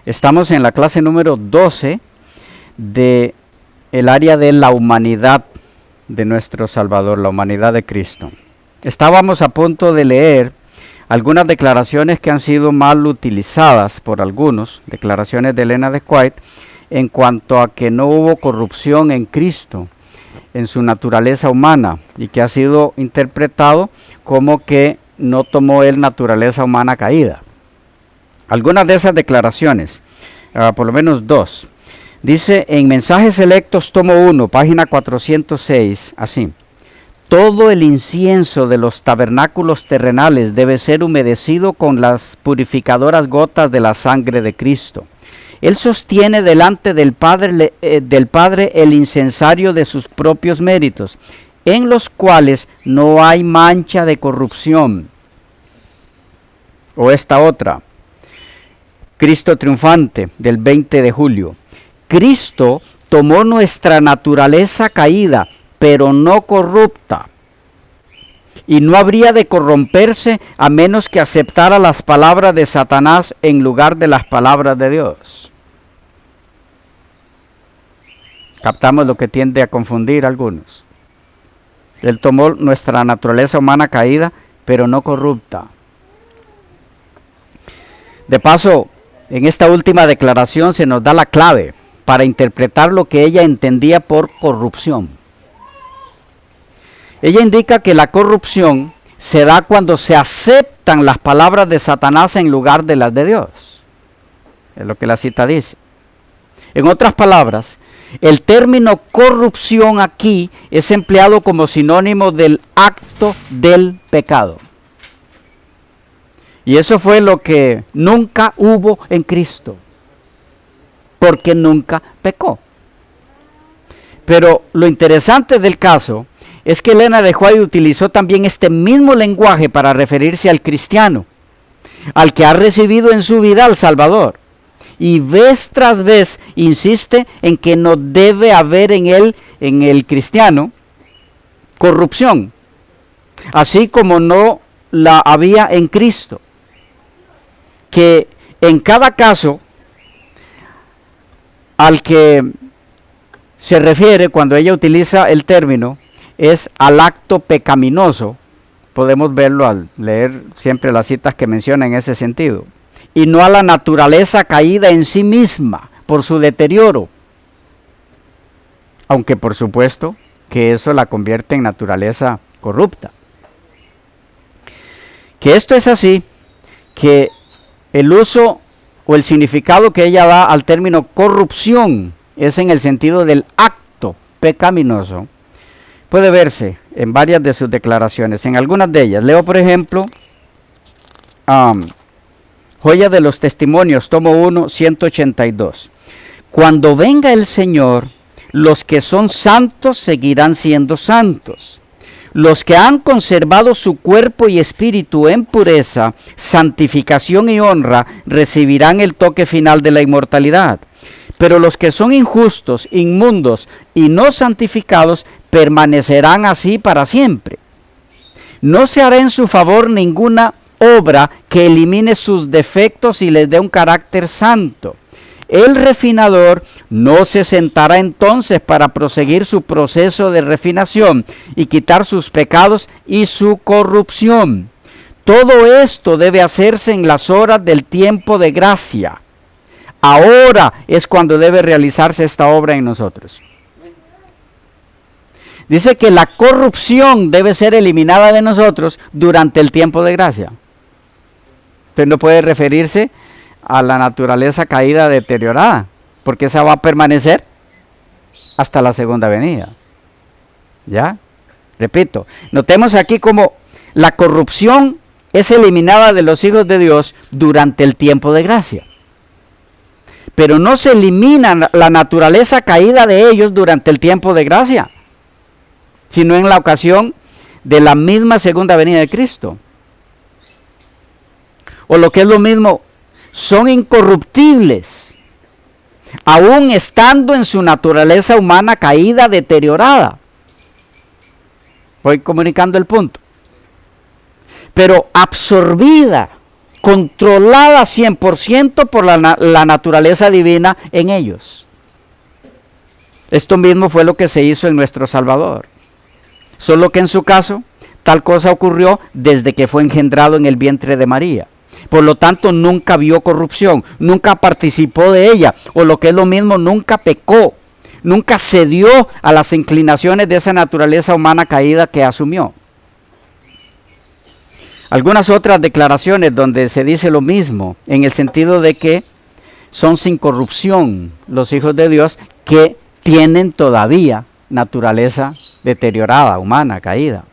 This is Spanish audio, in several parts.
Estamos en la clase número 12 de el área de la humanidad de nuestro Salvador, la humanidad de Cristo. Estábamos a punto de leer algunas declaraciones que han sido mal utilizadas por algunos, declaraciones de Elena de White, en cuanto a que no hubo corrupción en Cristo, en su naturaleza humana, y que ha sido interpretado como que no tomó él naturaleza humana caída. Algunas de esas declaraciones, por lo menos dos, dice en Mensajes Selectos, tomo 1, página 406, así: todo el incienso de los tabernáculos terrenales debe ser humedecido con las purificadoras gotas de la sangre de Cristo. Él sostiene delante del Padre el incensario de sus propios méritos, en los cuales no hay mancha de corrupción. O esta otra, Cristo triunfante, del 20 de julio. Cristo tomó nuestra naturaleza caída, pero no corrupta, y no habría de corromperse a menos que aceptara las palabras de Satanás en lugar de las palabras de Dios. Captamos lo que tiende a confundir a algunos. Él tomó nuestra naturaleza humana caída, pero no corrupta. De paso, en esta última declaración se nos da la clave para interpretar lo que ella entendía por corrupción. Ella indica que la corrupción se da cuando se aceptan las palabras de Satanás en lugar de las de Dios. Es lo que la cita dice. En otras palabras, el término corrupción aquí es empleado como sinónimo del acto del pecado. Y eso fue lo que nunca hubo en Cristo, porque nunca pecó. Pero lo interesante del caso es que Elena de White utilizó también este mismo lenguaje para referirse al cristiano, al que ha recibido en su vida al Salvador. Y vez tras vez insiste en que no debe haber en él, en el cristiano, corrupción, así como no la había en Cristo. Que en cada caso al que se refiere cuando ella utiliza el término es al acto pecaminoso. Podemos verlo al leer siempre las citas que menciona en ese sentido. Y no a la naturaleza caída en sí misma por su deterioro. Aunque por supuesto que eso la convierte en naturaleza corrupta. Que esto es así, que el uso o el significado que ella da al término corrupción es en el sentido del acto pecaminoso. Puede verse en varias de sus declaraciones, en algunas de ellas. Leo, por ejemplo, Joya de los Testimonios, tomo 1, 182. Cuando venga el Señor, los que son santos seguirán siendo santos. Los que han conservado su cuerpo y espíritu en pureza, santificación y honra, recibirán el toque final de la inmortalidad. Pero los que son injustos, inmundos y no santificados, permanecerán así para siempre. No se hará en su favor ninguna obra que elimine sus defectos y les dé un carácter santo. El refinador no se sentará entonces para proseguir su proceso de refinación y quitar sus pecados y su corrupción. Todo esto debe hacerse en las horas del tiempo de gracia. Ahora es cuando debe realizarse esta obra en nosotros. Dice que la corrupción debe ser eliminada de nosotros durante el tiempo de gracia. Usted no puede referirse a la naturaleza caída deteriorada, porque esa va a permanecer hasta la segunda venida. ¿Ya? Repito, notemos aquí como la corrupción es eliminada de los hijos de Dios durante el tiempo de gracia. Pero no se elimina la naturaleza caída de ellos durante el tiempo de gracia, sino en la ocasión de la misma segunda venida de Cristo. O lo que es lo mismo, son incorruptibles, aún estando en su naturaleza humana caída, deteriorada. Voy comunicando el punto. Pero absorbida controlada 100% por la naturaleza divina en ellos. Esto mismo fue lo que se hizo en nuestro Salvador. Solo que en su caso, tal cosa ocurrió desde que fue engendrado en el vientre de María. Por lo tanto, nunca vio corrupción, nunca participó de ella, o lo que es lo mismo, nunca pecó, nunca cedió a las inclinaciones de esa naturaleza humana caída que asumió. Algunas otras declaraciones donde se dice lo mismo, en el sentido de que son sin corrupción los hijos de Dios que tienen todavía naturaleza deteriorada, humana, caída.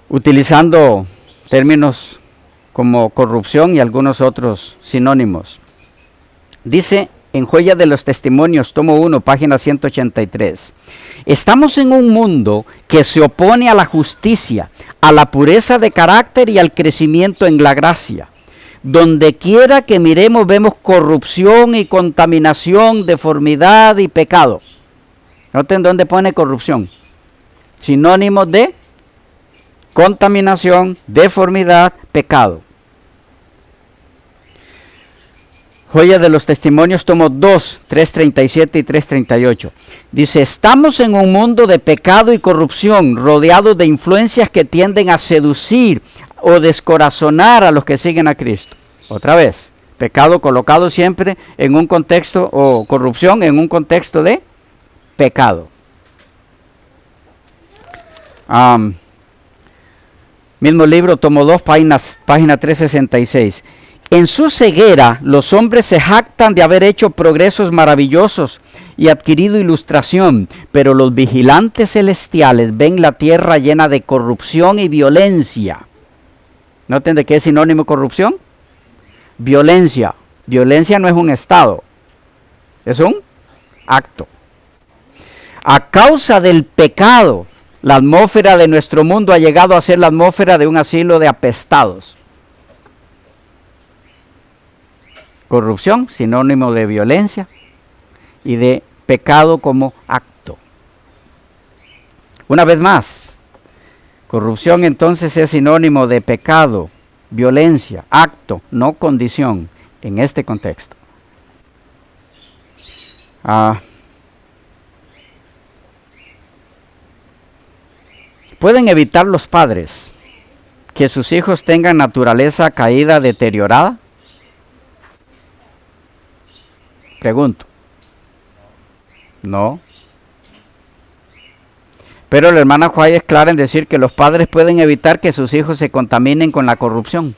Utilizando términos como corrupción y algunos otros sinónimos. Dice en Joya de los Testimonios, tomo 1, página 183. Estamos en un mundo que se opone a la justicia, a la pureza de carácter y al crecimiento en la gracia. Donde quiera que miremos vemos corrupción y contaminación, deformidad y pecado. Noten dónde pone corrupción. Sinónimo de contaminación, deformidad, pecado. Joya de los Testimonios, tomo 2, 337 y 338. Dice, estamos en un mundo de pecado y corrupción, rodeados de influencias que tienden a seducir o descorazonar a los que siguen a Cristo. Otra vez, pecado colocado siempre en un contexto, o corrupción en un contexto de pecado. Mismo libro, tomo 2, página 366. En su ceguera, los hombres se jactan de haber hecho progresos maravillosos y adquirido ilustración, pero los vigilantes celestiales ven la tierra llena de corrupción y violencia. ¿Noten de qué es sinónimo corrupción? Violencia. Violencia no es un estado, es un acto. A causa del pecado, la atmósfera de nuestro mundo ha llegado a ser la atmósfera de un asilo de apestados. Corrupción, sinónimo de violencia y de pecado como acto. Una vez más, corrupción entonces es sinónimo de pecado, violencia, acto, no condición, en este contexto. ¿Pueden evitar los padres que sus hijos tengan naturaleza caída, deteriorada? Pregunto. No. Pero la hermana Juárez es clara en decir que los padres pueden evitar que sus hijos se contaminen con la corrupción.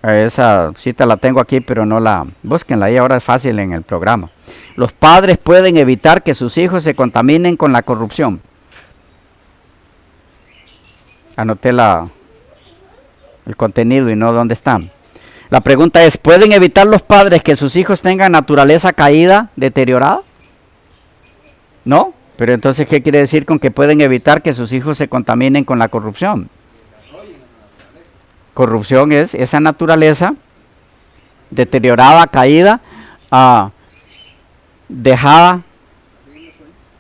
Esa cita la tengo aquí, pero no la... Búsquenla ahí, ahora es fácil en el programa. Los padres pueden evitar que sus hijos se contaminen con la corrupción. Anoté el contenido y no dónde están. La pregunta es, ¿pueden evitar los padres que sus hijos tengan naturaleza caída, deteriorada? ¿No? Pero entonces, ¿qué quiere decir con que pueden evitar que sus hijos se contaminen con la corrupción? Corrupción es esa naturaleza deteriorada, caída, dejada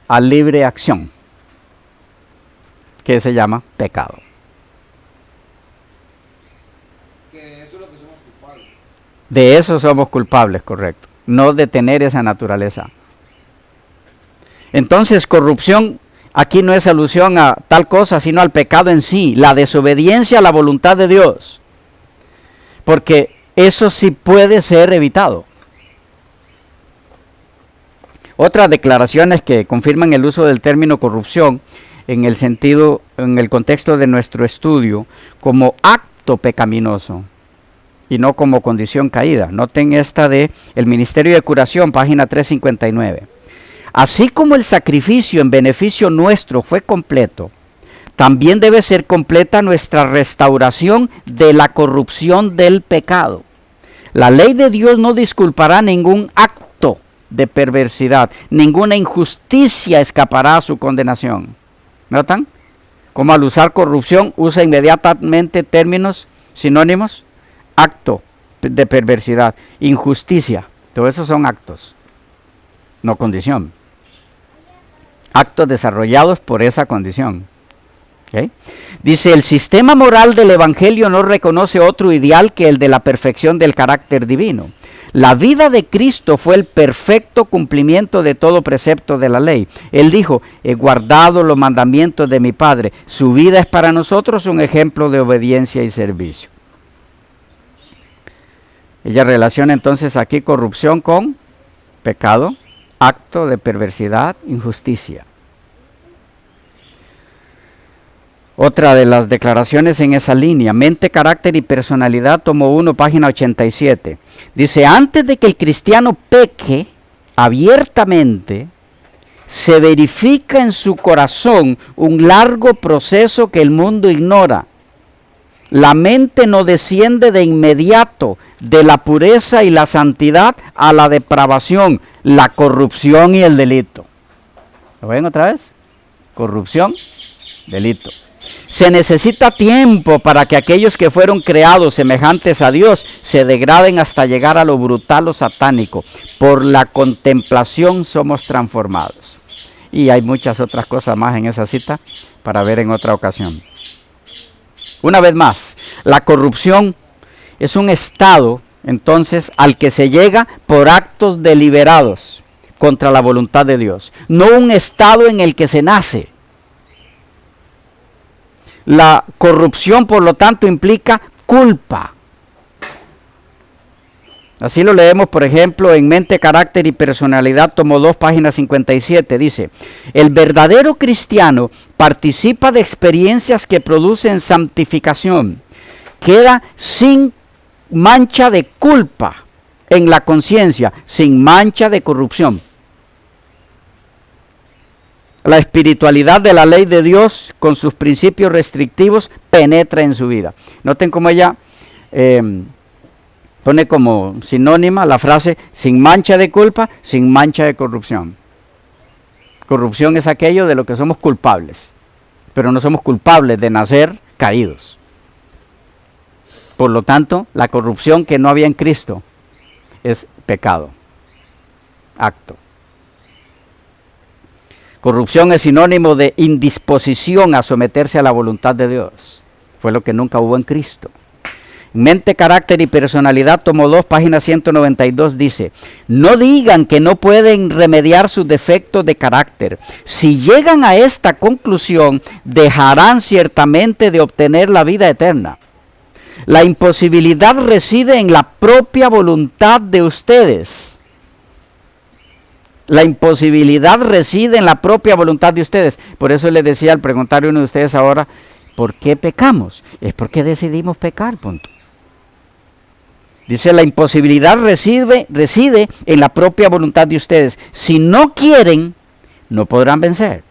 a libre acción, que se llama pecado. De eso somos culpables, correcto. No de tener esa naturaleza. Entonces, corrupción aquí no es alusión a tal cosa, sino al pecado en sí, la desobediencia a la voluntad de Dios. Porque eso sí puede ser evitado. Otras declaraciones que confirman el uso del término corrupción en el sentido, en el contexto de nuestro estudio, como acto pecaminoso y no como condición caída. Noten esta de el Ministerio de Curación, página 359. Así como el sacrificio en beneficio nuestro fue completo, también debe ser completa nuestra restauración de la corrupción del pecado. La ley de Dios no disculpará ningún acto de perversidad, ninguna injusticia escapará a su condenación. ¿Notan? Como al usar corrupción usa inmediatamente términos sinónimos. Acto de perversidad, injusticia, todo eso son actos, no condición. Actos desarrollados por esa condición. ¿Okay? Dice, el sistema moral del Evangelio no reconoce otro ideal que el de la perfección del carácter divino. La vida de Cristo fue el perfecto cumplimiento de todo precepto de la ley. Él dijo, he guardado los mandamientos de mi Padre. Su vida es para nosotros un ejemplo de obediencia y servicio. Ella relaciona entonces aquí corrupción con pecado, acto de perversidad, injusticia. Otra de las declaraciones en esa línea, mente, carácter y personalidad, tomo 1, página 87. Dice, antes de que el cristiano peque abiertamente, se verifica en su corazón un largo proceso que el mundo ignora. La mente no desciende de inmediato de la pureza y la santidad a la depravación, la corrupción y el delito. ¿Lo ven otra vez? Corrupción, delito. Se necesita tiempo para que aquellos que fueron creados semejantes a Dios se degraden hasta llegar a lo brutal o satánico. Por la contemplación somos transformados. Y hay muchas otras cosas más en esa cita para ver en otra ocasión. Una vez más, la corrupción es un estado, entonces, al que se llega por actos deliberados contra la voluntad de Dios. No un estado en el que se nace. La corrupción, por lo tanto, implica culpa. Así lo leemos, por ejemplo, en Mente, Carácter y Personalidad, tomo 2, página 57. Dice, el verdadero cristiano participa de experiencias que producen santificación. Queda sin mancha de culpa en la conciencia, sin mancha de corrupción. La espiritualidad de la ley de Dios con sus principios restrictivos penetra en su vida. Noten cómo ella pone como sinónima la frase sin mancha de culpa, sin mancha de corrupción. Corrupción es aquello de lo que somos culpables, pero no somos culpables de nacer caídos. Por lo tanto, la corrupción que no había en Cristo es pecado, acto. Corrupción es sinónimo de indisposición a someterse a la voluntad de Dios. Fue lo que nunca hubo en Cristo. Mente, Carácter y Personalidad, tomo 2, página 192, dice, no digan que no pueden remediar sus defectos de carácter. Si llegan a esta conclusión, dejarán ciertamente de obtener la vida eterna. La imposibilidad reside en la propia voluntad de ustedes. La imposibilidad reside en la propia voluntad de ustedes. Por eso les decía al preguntar a uno de ustedes ahora, ¿por qué pecamos? Es porque decidimos pecar, punto. Dice, la imposibilidad reside en la propia voluntad de ustedes. Si no quieren, no podrán vencer.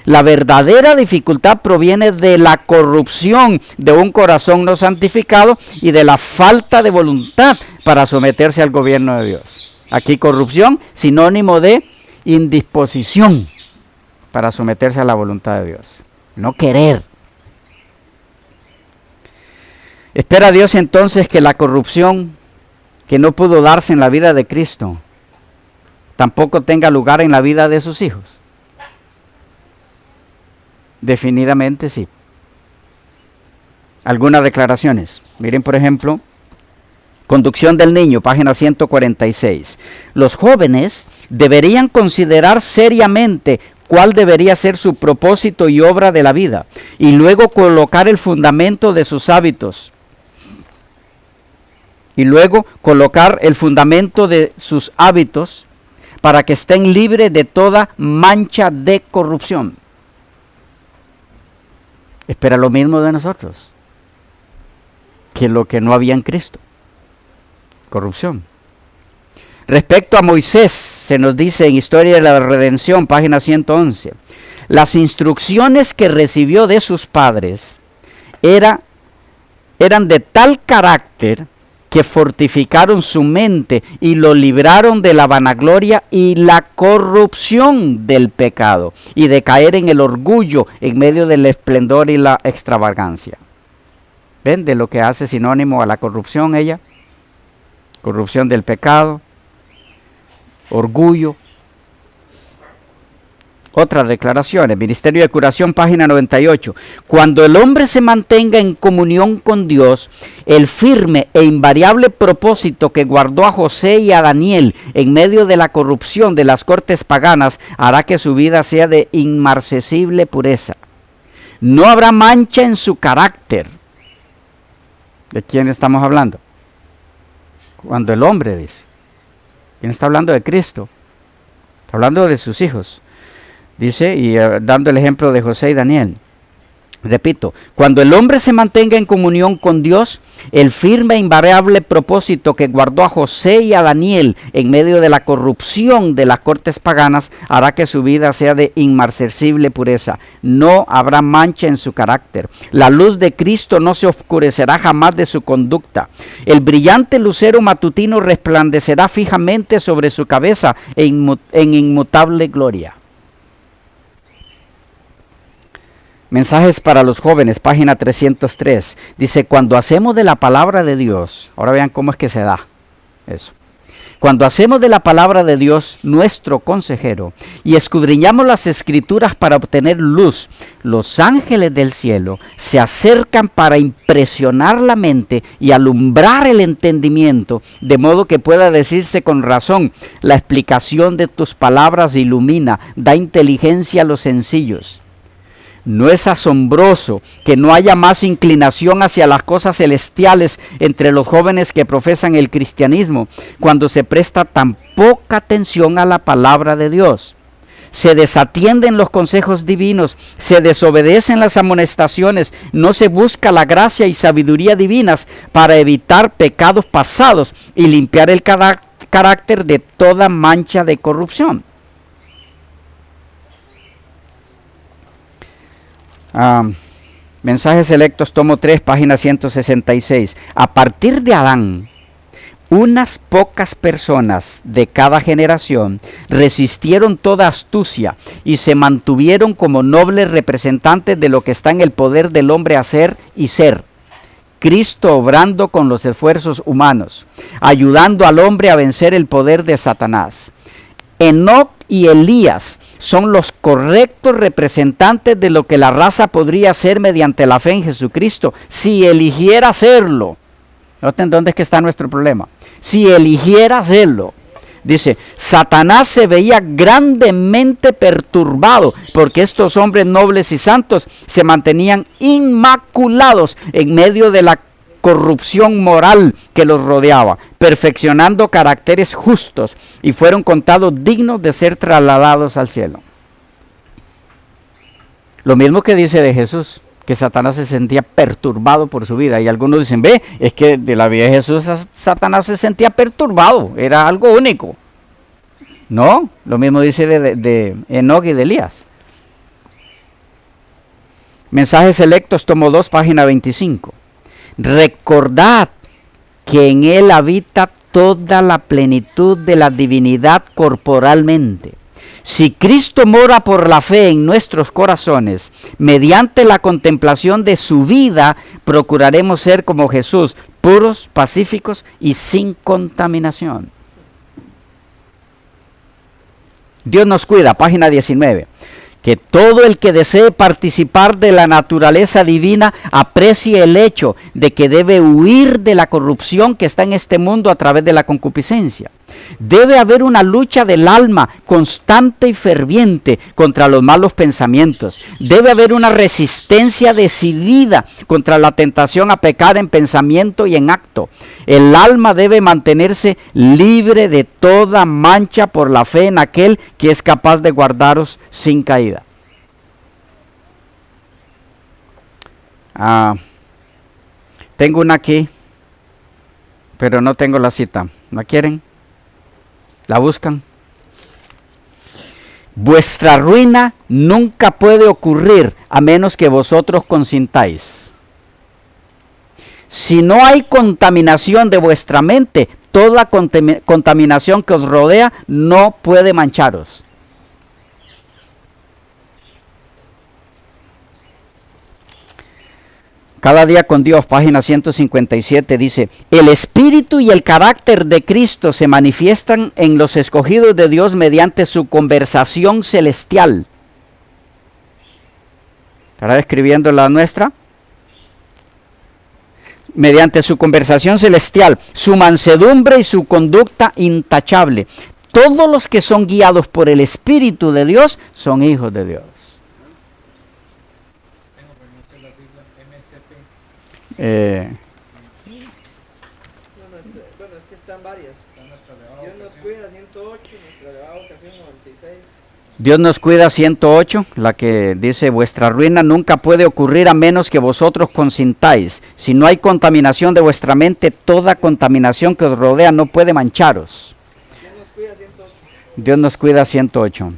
La verdadera dificultad proviene de la corrupción de un corazón no santificado y de la falta de voluntad para someterse al gobierno de Dios. Aquí corrupción, sinónimo de indisposición para someterse a la voluntad de Dios. No querer. Espera Dios entonces que la corrupción que no pudo darse en la vida de Cristo tampoco tenga lugar en la vida de sus hijos. Definitivamente sí. Algunas declaraciones. Miren, por ejemplo, Conducción del niño, página 146. Los jóvenes deberían considerar seriamente cuál debería ser su propósito y obra de la vida, y luego colocar el fundamento de sus hábitos. Para que estén libres de toda mancha de corrupción. Espera lo mismo de nosotros, que lo que no había en Cristo. Corrupción. Respecto a Moisés, se nos dice en Historia de la Redención, página 111, las instrucciones que recibió de sus padres eran de tal carácter que fortificaron su mente y lo libraron de la vanagloria y la corrupción del pecado y de caer en el orgullo en medio del esplendor y la extravagancia. ¿Ven de lo que hace sinónimo a la corrupción ella? Corrupción del pecado, orgullo, Otras declaraciones, Ministerio de Curación, página 98. Cuando el hombre se mantenga en comunión con Dios, el firme e invariable propósito que guardó a José y a Daniel en medio de la corrupción de las cortes paganas hará que su vida sea de inmarcesible pureza. No habrá mancha en su carácter. ¿De quién estamos hablando? Cuando el hombre dice. ¿Quién está hablando? De Cristo. Está hablando de sus hijos. Dice, y dando el ejemplo de José y Daniel. Repito, cuando el hombre se mantenga en comunión con Dios, el firme e invariable propósito que guardó a José y a Daniel en medio de la corrupción de las cortes paganas hará que su vida sea de inmarcesible pureza. No habrá mancha en su carácter. La luz de Cristo no se oscurecerá jamás de su conducta. El brillante lucero matutino resplandecerá fijamente sobre su cabeza en inmutable gloria. Mensajes para los jóvenes, página 303. Dice, cuando hacemos de la palabra de Dios, ahora vean cómo es que se da eso. Cuando hacemos de la palabra de Dios nuestro consejero y escudriñamos las escrituras para obtener luz, los ángeles del cielo se acercan para impresionar la mente y alumbrar el entendimiento, de modo que pueda decirse con razón, la explicación de tus palabras ilumina, da inteligencia a los sencillos. ¿No es asombroso que no haya más inclinación hacia las cosas celestiales entre los jóvenes que profesan el cristianismo cuando se presta tan poca atención a la palabra de Dios? Se desatienden los consejos divinos, se desobedecen las amonestaciones, no se busca la gracia y sabiduría divinas para evitar pecados pasados y limpiar el carácter de toda mancha de corrupción. Mensajes selectos, tomo 3, página 166. A partir de Adán, unas pocas personas de cada generación resistieron toda astucia y se mantuvieron como nobles representantes de lo que está en el poder del hombre hacer y ser. Cristo obrando con los esfuerzos humanos, ayudando al hombre a vencer el poder de Satanás. Enoc y Elías son los correctos representantes de lo que la raza podría ser mediante la fe en Jesucristo, si eligiera hacerlo. Noten dónde es que está nuestro problema. Si eligiera hacerlo. Dice, Satanás se veía grandemente perturbado porque estos hombres nobles y santos se mantenían inmaculados en medio de la corrupción moral que los rodeaba, perfeccionando caracteres justos y fueron contados dignos de ser trasladados al cielo. Lo mismo que dice de Jesús, que Satanás se sentía perturbado por su vida. Y algunos dicen, ve, es que de la vida de Jesús Satanás se sentía perturbado, era algo único. No, lo mismo dice de Enoc y de Elías. Mensajes selectos, tomo 2, página 25. Recordad que en él habita toda la plenitud de la divinidad corporalmente. Si Cristo mora por la fe en nuestros corazones, mediante la contemplación de su vida, procuraremos ser como Jesús, puros, pacíficos y sin contaminación. Dios nos cuida, página 19. Que todo el que desee participar de la naturaleza divina aprecie el hecho de que debe huir de la corrupción que está en este mundo a través de la concupiscencia. Debe haber una lucha del alma constante y ferviente contra los malos pensamientos. Debe haber una resistencia decidida contra la tentación a pecar en pensamiento y en acto. El alma debe mantenerse libre de toda mancha por la fe en aquel que es capaz de guardaros sin caída. Tengo una aquí, pero no tengo la cita. ¿La quieren? ¿La buscan? Vuestra ruina nunca puede ocurrir a menos que vosotros consintáis. Si no hay contaminación de vuestra mente, toda contaminación que os rodea no puede mancharos. Cada día con Dios, página 157, dice, el espíritu y el carácter de Cristo se manifiestan en los escogidos de Dios mediante su conversación celestial. ¿Estará describiendo la nuestra? Mediante su conversación celestial, su mansedumbre y su conducta intachable. Todos los que son guiados por el Espíritu de Dios son hijos de Dios. Bueno, es que están varias. Dios nos cuida 108, nuestra elevada vocación 96. Dios nos cuida 108, la que dice, vuestra ruina nunca puede ocurrir a menos que vosotros consintáis. Si no hay contaminación de vuestra mente, toda contaminación que os rodea no puede mancharos. Dios nos cuida 108. Dios nos cuida 108.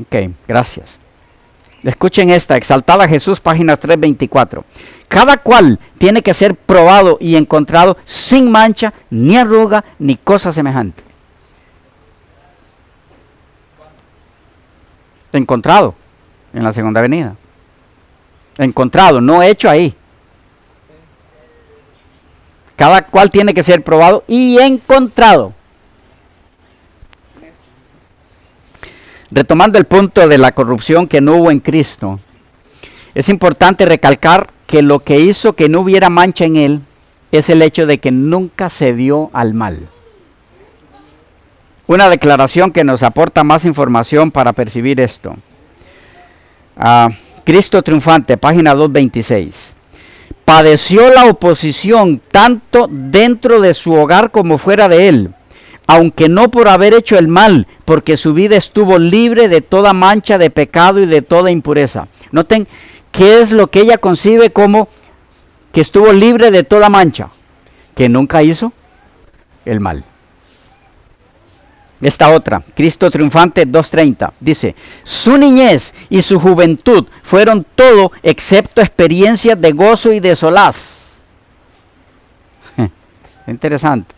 Ok, gracias. Escuchen esta, Exaltada Jesús, página 324. Cada cual tiene que ser probado y encontrado sin mancha, ni arruga, ni cosa semejante. Encontrado en la segunda venida. Encontrado, no hecho ahí. Cada cual tiene que ser probado y encontrado. Retomando el punto de la corrupción que no hubo en Cristo, es importante recalcar que lo que hizo que no hubiera mancha en él es el hecho de que nunca cedió al mal. Una declaración que nos aporta más información para percibir esto. Cristo triunfante, página 226. Padeció la oposición tanto dentro de su hogar como fuera de él, aunque no por haber hecho el mal, porque su vida estuvo libre de toda mancha de pecado y de toda impureza. Noten qué es lo que ella concibe como que estuvo libre de toda mancha, que nunca hizo el mal. Esta otra, Cristo triunfante 2:30, dice, su niñez y su juventud fueron todo excepto experiencias de gozo y de solaz. Interesante.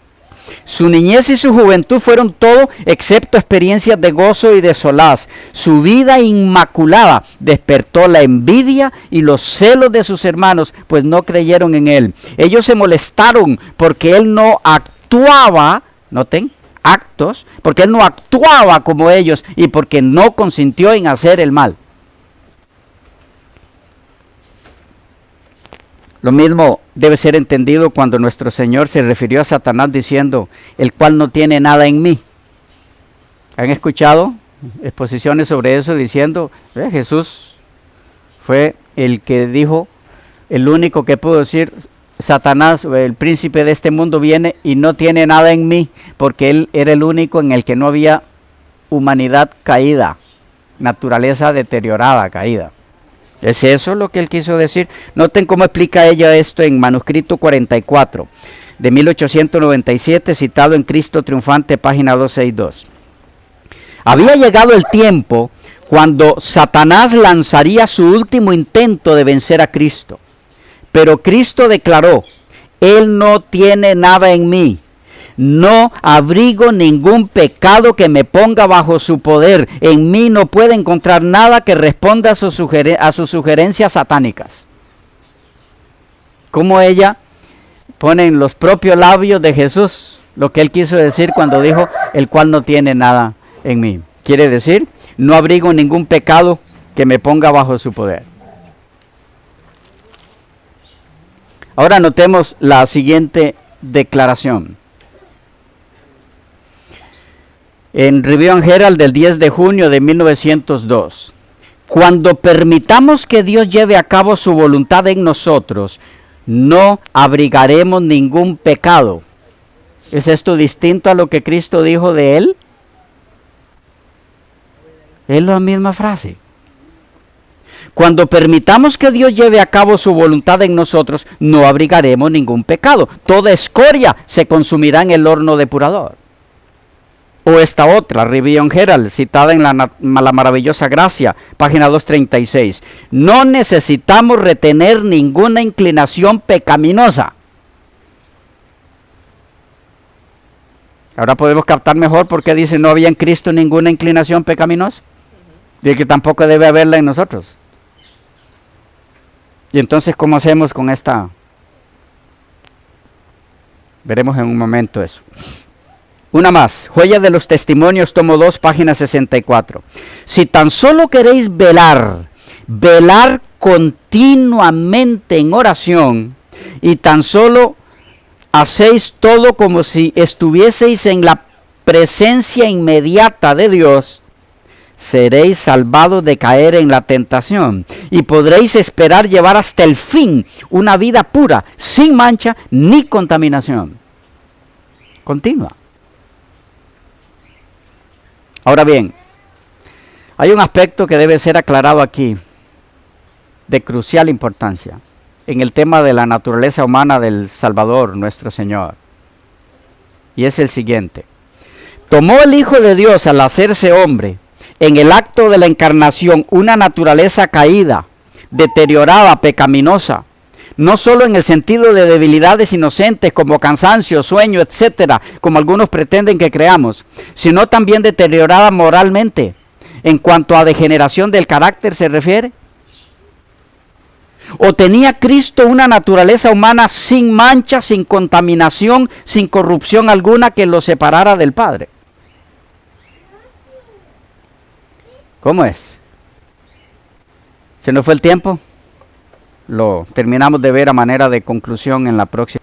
Su niñez y su juventud fueron todo excepto experiencias de gozo y de solaz. Su vida inmaculada despertó la envidia y los celos de sus hermanos, pues no creyeron en él. Ellos se molestaron porque él no actuaba, noten, actos, porque él no actuaba como ellos y porque no consintió en hacer el mal. Lo mismo debe ser entendido cuando nuestro Señor se refirió a Satanás diciendo, el cual no tiene nada en mí. ¿Han escuchado exposiciones sobre eso diciendo, Jesús fue el que dijo, el único que pudo decir, Satanás, el príncipe de este mundo viene y no tiene nada en mí, porque él era el único en el que no había humanidad caída, naturaleza deteriorada, caída. ¿Es eso lo que él quiso decir? Noten cómo explica ella esto en manuscrito 44 de 1897, citado en Cristo Triunfante, página 262. Había llegado el tiempo cuando Satanás lanzaría su último intento de vencer a Cristo. Pero Cristo declaró, él no tiene nada en mí. No abrigo ningún pecado que me ponga bajo su poder. En mí no puede encontrar nada que responda a sus sugerencias satánicas. Como ella pone en los propios labios de Jesús lo que él quiso decir cuando dijo, el cual no tiene nada en mí. Quiere decir, no abrigo ningún pecado que me ponga bajo su poder. Ahora notemos la siguiente declaración. En Review and Herald del 10 de junio de 1902. Cuando permitamos que Dios lleve a cabo su voluntad en nosotros, no abrigaremos ningún pecado. ¿Es esto distinto a lo que Cristo dijo de él? Es la misma frase. Cuando permitamos que Dios lleve a cabo su voluntad en nosotros, no abrigaremos ningún pecado. Toda escoria se consumirá en el horno depurador. O esta otra, Review and Herald, citada en la maravillosa gracia, página 236. No necesitamos retener ninguna inclinación pecaminosa. Ahora podemos captar mejor por qué dice no había en Cristo ninguna inclinación pecaminosa. Y que tampoco debe haberla en nosotros. Y entonces, ¿cómo hacemos con esta? Veremos en un momento eso. Una más, Joya de los Testimonios, tomo 2, página 64. Si tan solo queréis velar continuamente en oración y tan solo hacéis todo como si estuvieseis en la presencia inmediata de Dios, seréis salvados de caer en la tentación y podréis esperar llevar hasta el fin una vida pura, sin mancha ni contaminación. Continua. Ahora bien, hay un aspecto que debe ser aclarado aquí, de crucial importancia, en el tema de la naturaleza humana del Salvador, nuestro Señor. Y es el siguiente. Tomó el Hijo de Dios al hacerse hombre, en el acto de la encarnación, una naturaleza caída, deteriorada, pecaminosa, no solo en el sentido de debilidades inocentes como cansancio, sueño, etcétera, como algunos pretenden que creamos, sino también deteriorada moralmente, en cuanto a degeneración del carácter se refiere. ¿O tenía Cristo una naturaleza humana sin mancha, sin contaminación, sin corrupción alguna que lo separara del Padre? ¿Cómo es? ¿Se nos fue el tiempo? Lo terminamos de ver a manera de conclusión en la próxima.